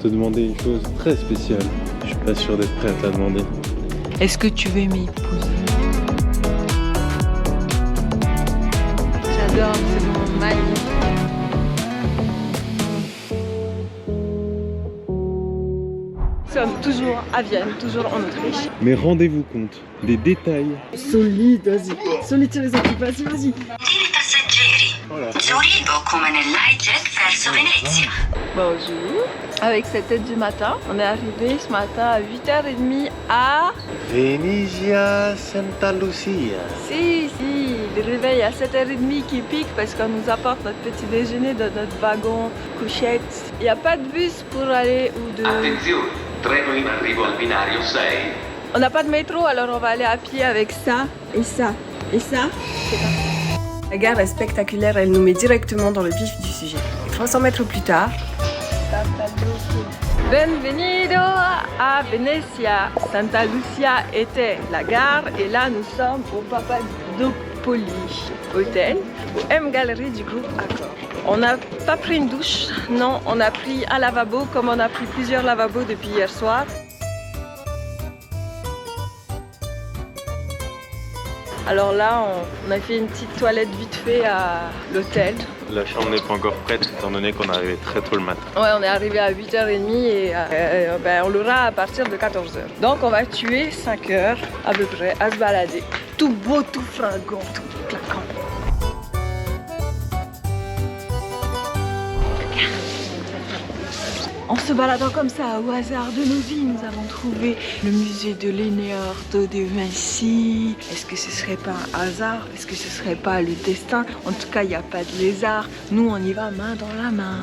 Te demander une chose très spéciale. Je suis pas sûr d'être prêt à te la demander. Est-ce que tu veux m'épouser? J'adore, c'est vraiment magnifique. Nous sommes toujours à Vienne, toujours en Autriche. Mais rendez-vous compte des détails. Solide, vas-y. Solide sur les équipes, vas-y, vas-y. Zurigo come nell'hijet verso Venezia. Bonjour. Avec cette tête du matin, on est arrivé ce matin à 8h30 à... Venezia Santa Lucia. Si, le réveil à 7h30 qui pique parce qu'on nous apporte notre petit déjeuner dans notre wagon couchette. Il n'y a pas de bus pour aller ou de... Attenzione, treno in arrivo al binario 6. On n'a pas de métro, alors on va aller à pied avec ça et ça et ça. La gare est spectaculaire, elle nous met directement dans le vif du sujet. 300 mètres plus tard... Benvenido à Venezia. Santa Lucia était la gare et là nous sommes au Papadopoli Hôtel, au M Gallery du groupe Accor. On n'a pas pris une douche, non, on a pris un lavabo comme on a pris plusieurs lavabos depuis hier soir. Alors là, on a fait une petite toilette vite fait à l'hôtel. La chambre n'est pas encore prête étant donné qu'on est arrivé très tôt le matin. Ouais, on est arrivé à 8h30 et on l'aura à partir de 14h. Donc on va tuer 5 heures à peu près à se balader. Tout beau, tout fringant, tout claquant. En se baladant comme ça au hasard de nos vies, nous avons trouvé le musée de Leonardo de Vinci. Est-ce que ce serait pas un hasard? Est-ce que ce serait pas le destin? En tout cas, il n'y a pas de lézard. Nous, on y va main dans la main.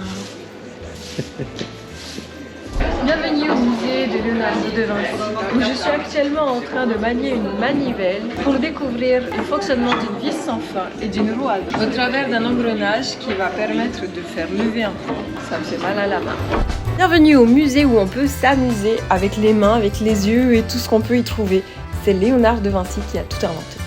Bienvenue au musée de Leonardo de Vinci, où je suis actuellement en train de manier une manivelle pour découvrir le fonctionnement d'une vis sans fin et d'une roue à vis au travers d'un engrenage qui va permettre de faire lever un pont. Ça me fait mal à la main. Bienvenue au musée où on peut s'amuser avec les mains, avec les yeux et tout ce qu'on peut y trouver. C'est Léonard de Vinci qui a tout inventé.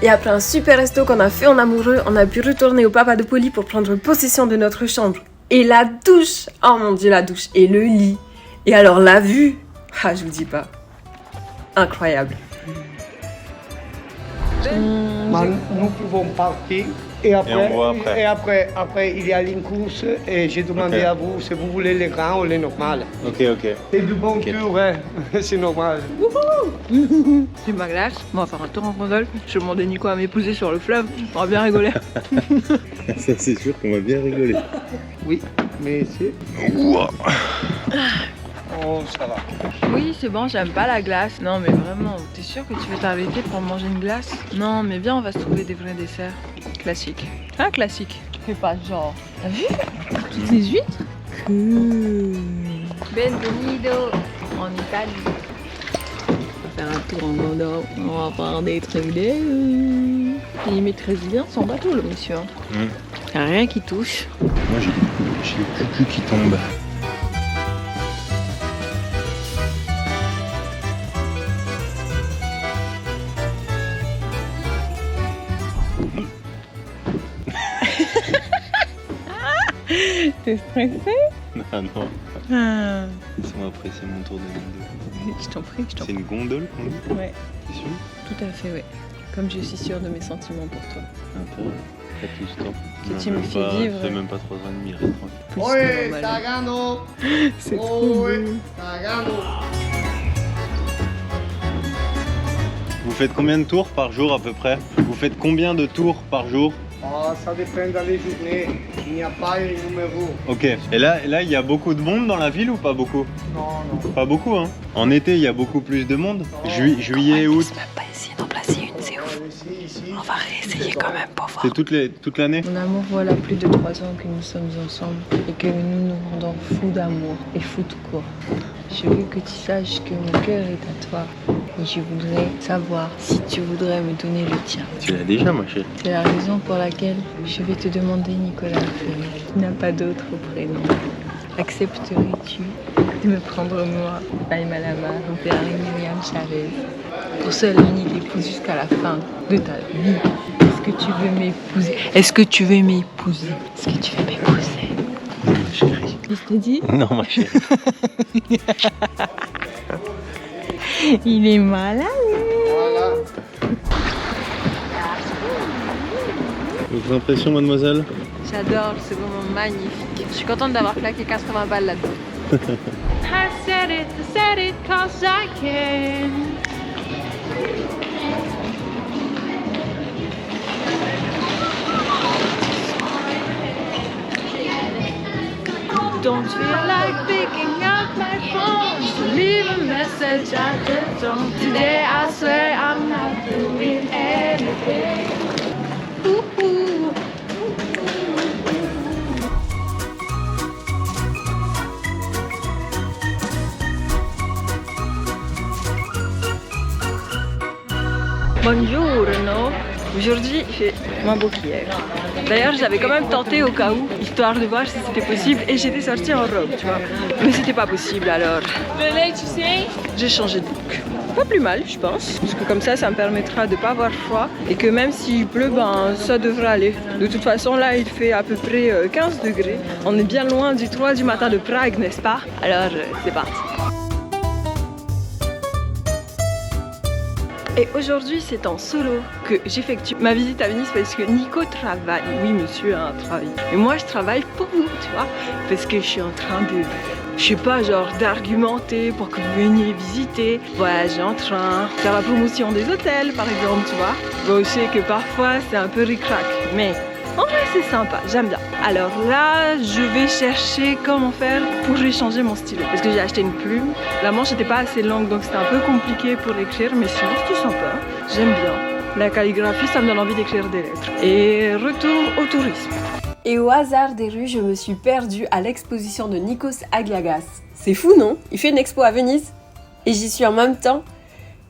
Et après un super resto qu'on a fait en amoureux, on a pu retourner au Papadopoli pour prendre possession de notre chambre. Et la douche, oh mon dieu la douche, et le lit. Et alors la vue, ah je vous dis pas, incroyable. Nous pouvons partir et Et on voit après. et après il y a une course et j'ai demandé à vous si vous voulez les grands ou les normales. Ok. C'est du bon tour, hein. C'est normal. J'ai ma glace, on va faire un tour en gondole. Je demandais Nico à m'épouser sur le fleuve, on va bien rigoler. Ça c'est sûr qu'on va bien rigoler. Oui, mais c'est... Oh, ça va. Oui, c'est bon, j'aime pas la glace. Non, mais vraiment, t'es sûr que tu veux t'arrêter pour manger une glace? Non, mais viens, on va se trouver des vrais desserts. Classique. Un classique. Fais pas genre. T'as vu? Toutes les huîtres? Benvenido en Italie. On va faire un tour en gondole. On va voir des trucs de... Il maîtrise bien son bateau, le monsieur. Y'a rien qui touche. Moi j'ai le cucu qui tombe. T'es stressé? Ah non. Laisse-moi apprécier mon tour de gondole. Je t'en prie, C'est une gondole qu'on dit? Ouais, T'es sûr? tout à fait, ouais. Comme je suis sûre de mes sentiments pour toi. Pas tout ce temps. Que tu me fais vivre. C'est même pas 3 ans et demi, reste tranquille. Plus Oui, que normal. Tagano. C'est Oh, trop oui, beau. Tagano. Vous faites combien de tours par jour à peu près? Vous faites combien de tours par jour? Oh, ça dépend dans les journées. Il n'y a pas un numéro. Ok. Et là, il y a beaucoup de monde dans la ville ou pas beaucoup? Non, non. Pas beaucoup, hein. En été, il y a beaucoup plus de monde. Juillet, août. On va pas essayer d'en placer une, c'est ouf. Ici. On va réessayer quand même pour voir. C'est toute l'année? Mon amour, voilà plus de 3 ans que nous sommes ensemble et que nous nous rendons fous d'amour et fous tout court. Je veux que tu saches que mon cœur est à toi et je voudrais savoir si tu voudrais me donner le tien. Tu l'as déjà, ma chérie. C'est la raison pour laquelle je vais te demander Nicolas Fleury. Tu n'as pas d'autre prénom. Accepterais-tu de me prendre moi, Faïma Lama, mon père Myriam Chavez, ton seul et unique épouse jusqu'à la fin de ta vie? Est-ce que tu veux m'épouser? Est-ce que tu veux m'épouser? Est-ce que tu veux m'épouser? Chérie. Je te dis. Non, ma chérie. Il est malade. Voilà. Votre impression, mademoiselle? J'adore, c'est vraiment magnifique. Je suis contente d'avoir claqué 80 balles là-dedans. I said it, cause I can. Don't feel like picking up my phone to leave a message at the tone. Today I swear I'm not doing anything. Ooh, ooh. Buongiorno. Aujourd'hui, il fait moins beau qu'hier. D'ailleurs, j'avais quand même tenté au cas où, histoire de voir si c'était possible, et j'étais sortie en robe, tu vois. Mais c'était pas possible, alors j'ai changé de look. Pas plus mal, je pense, parce que comme ça me permettra de pas avoir froid, et que même s'il pleut, ben ça devrait aller. De toute façon, là, il fait à peu près 15 degrés. On est bien loin du 3 du matin de Prague, n'est-ce pas? Alors, c'est parti. Et aujourd'hui, c'est en solo que j'effectue ma visite à Venise parce que Nico travaille. Oui, monsieur a un travail. Mais moi, je travaille pour vous, tu vois. Parce que je suis en train de, je sais pas, genre d'argumenter pour que vous veniez visiter, voyager en train, faire la promotion des hôtels, par exemple, tu vois. Bon, je sais que parfois, c'est un peu ric-rac, mais en vrai, c'est sympa, j'aime bien. Alors là, je vais chercher comment faire pour échanger mon stylo. Parce que j'ai acheté une plume. La manche n'était pas assez longue, donc c'était un peu compliqué pour écrire, mais sinon, c'est sympa. J'aime bien. La calligraphie, ça me donne envie d'écrire des lettres. Et retour au tourisme. Et au hasard des rues, je me suis perdue à l'exposition de Nikos Agliagas. C'est fou, non? Il fait une expo à Venise. Et j'y suis en même temps.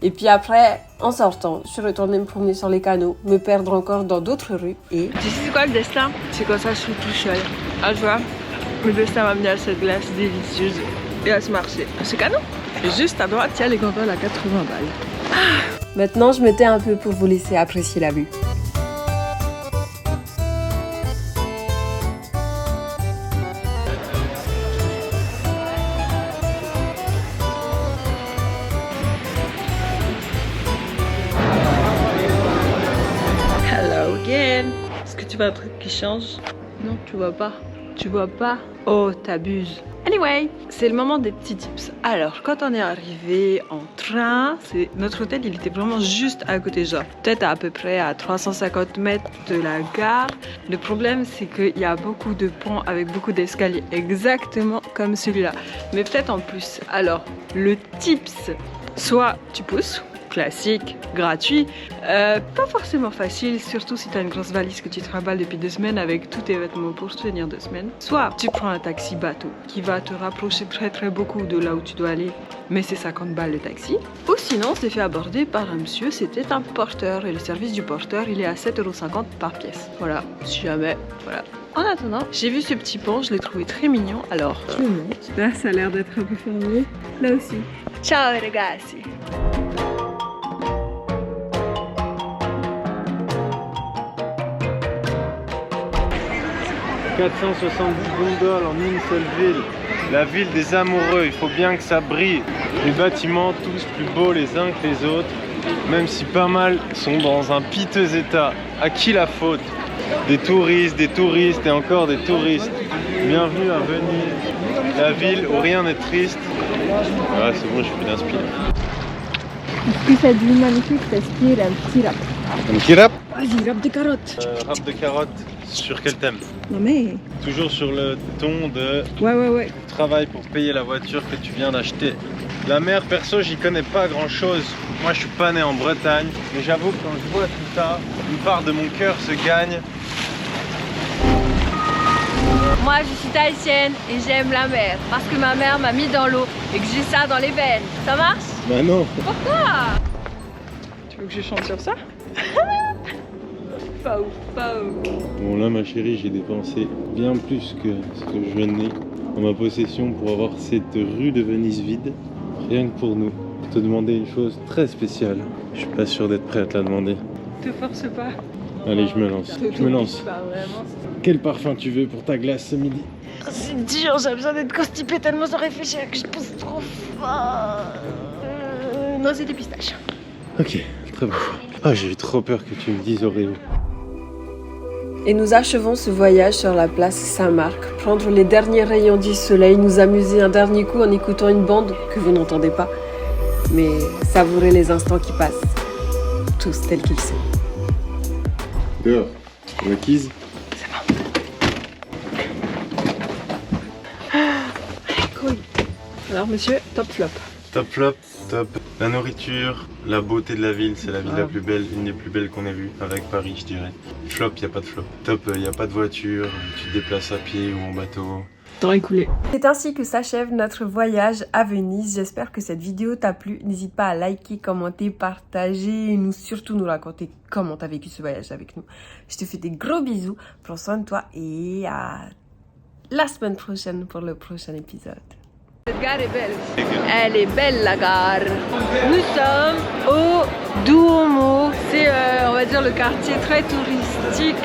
Et puis après, en sortant, je suis retournée me promener sur les canaux, me perdre encore dans d'autres rues et... Tu sais c'est quoi le destin? C'est quand ça je suis tout seul. Ah, tu vois, le destin m'a amené à cette glace délicieuse et à ce marché. Ce canot. Et juste à droite, il y a les gondoles à 80 balles. Maintenant, je me tais un peu pour vous laisser apprécier la vue. Est-ce que tu vois un truc qui change? Non, tu vois pas. Tu vois pas? Oh, t'abuses. Anyway, c'est le moment des petits tips. Alors, quand on est arrivé en train, notre hôtel, il était vraiment juste à côté, genre peut-être à peu près à 350 mètres de la gare. Le problème, c'est qu'il y a beaucoup de ponts avec beaucoup d'escaliers, exactement comme celui-là, mais peut-être en plus. Alors, le tips, soit tu pousses, classique, gratuit, pas forcément facile, surtout si tu as une grosse valise que tu trimbales depuis 2 semaines avec tous tes vêtements pour tenir 2 semaines. Soit tu prends un taxi bateau qui va te rapprocher très beaucoup de là où tu dois aller, mais c'est 50 balles le taxi. Ou sinon, c'est fait aborder par un monsieur, c'était un porteur et le service du porteur, il est à 7,50 € par pièce. Voilà, si jamais, voilà. En attendant, j'ai vu ce petit pont, je l'ai trouvé très mignon, alors... Tu montes. Là, ça a l'air d'être un peu fermé. Là aussi. Ciao ragazzi! 470 gondoles en une seule ville. La ville des amoureux, il faut bien que ça brille. Les bâtiments tous plus beaux les uns que les autres, même si pas mal sont dans un piteux état. À qui la faute? Des touristes et encore des touristes. Bienvenue à Venise, la ville où rien n'est triste. Ah, c'est bon, je suis d'inspirer. Est-ce que ça dit magnifique, t'aspires un petit rap? Un petit rap? Vas-y, rap de carottes. Rap de carottes, sur quel thème? Non mais... Toujours sur le ton de Ouais. travail pour payer la voiture que tu viens d'acheter. La mer, perso, j'y connais pas grand chose. Moi, je suis pas né en Bretagne, mais j'avoue que quand je vois tout ça, une part de mon cœur se gagne. Moi, je suis tahitienne et j'aime la mer parce que ma mère m'a mis dans l'eau et que j'ai ça dans les veines. Ça marche? Bah non. Pourquoi? Tu veux que je chante sur ça? Pas ouf. Bon là, ma chérie, j'ai dépensé bien plus que ce que je n'ai en ma possession pour avoir cette rue de Venise vide. Rien que pour nous. Je te demander une chose très spéciale. Je suis pas sûr d'être prêt à te la demander. Te force pas. Allez, je me lance. Je me lance. Quel parfum tu veux pour ta glace ce midi? C'est dur, j'ai besoin d'être constipée tellement je réfléchis que je pousse trop fort. Non, c'est des pistaches. Ok, très bon. Ah, j'ai eu trop peur que tu me dises Oreo. Et nous achevons ce voyage sur la place Saint-Marc, prendre les derniers rayons du soleil, nous amuser un dernier coup en écoutant une bande que vous n'entendez pas, mais savourer les instants qui passent, tous tels qu'ils sont. Dehors, requise. Cool. Alors monsieur, top flop. Top flop, top. La nourriture, la beauté de la ville, c'est la ville la plus belle, une des plus belles qu'on ait vues, avec Paris je dirais. Flop, y a pas de flop. Top, y a pas de voiture, tu te déplaces à pied ou en bateau. Temps écoulé. C'est ainsi que s'achève notre voyage à Venise. J'espère que cette vidéo t'a plu. N'hésite pas à liker, commenter, partager et surtout nous raconter comment t'as vécu ce voyage avec nous. Je te fais des gros bisous, prends soin de toi et à la semaine prochaine pour le prochain épisode. Cette gare est belle. Elle est belle la gare. Nous sommes au Duomo. C'est on va dire le quartier très touristique.